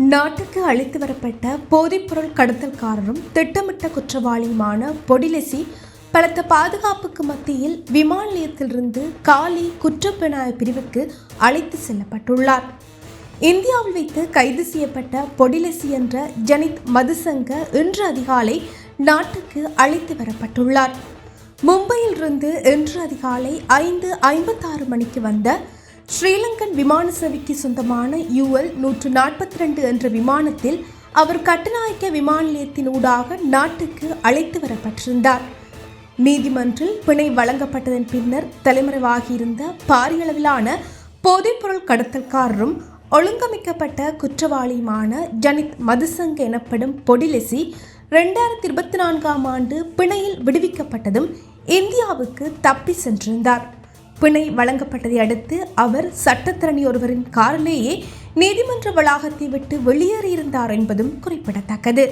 நாட்டுக்கு அழைத்து வரப்பட்ட போதைப்பொருள் கடத்தல்காரரும் திட்டமிட்ட குற்றவாளியுமான பொடிலெசி பலத்த பாதுகாப்புக்கு மத்தியில் விமான நிலையத்திலிருந்து காலி குற்றப்புலனாய்வு பிரிவுக்கு அழைத்து செல்லப்பட்டுள்ளார். இந்தியாவில் வைத்து கைது செய்யப்பட்ட பொடிலெசி என்ற ஜனித் மதுசங்க இன்று அதிகாலை நாட்டுக்கு அழைத்து வரப்பட்டுள்ளார். மும்பையிலிருந்து இன்று அதிகாலை 5:56 மணிக்கு வந்த ஸ்ரீலங்கன் விமான சேவைக்கு சொந்தமான UL 142 என்ற விமானத்தில் அவர் கட்டுநாயக்க விமான நிலையத்தின் ஊடாக நாட்டுக்கு அழைத்து வரப்பட்டிருந்தார். நீதிமன்றில் பிணை வழங்கப்பட்டதன் பின்னர் தலைமறைவாகியிருந்த பாரியளவிலான போதைப்பொருள் கடத்தல்காரரும் ஒழுங்கமைக்கப்பட்ட குற்றவாளியுமான ஜனித் மதுசங்க எனப்படும் பொடிலெசி 2024ஆம் ஆண்டு பிணையில் விடுவிக்கப்பட்டதும் இந்தியாவுக்கு தப்பி சென்றிருந்தார். பிணை வழங்கப்பட்டதை அடுத்து அவர் சட்டத்தரணி ஒருவரின் காரிலேயே நீதிமன்ற வளாகத்தை விட்டு வெளியேறியிருந்தார் என்பதும் குறிப்பிடத்தக்கது.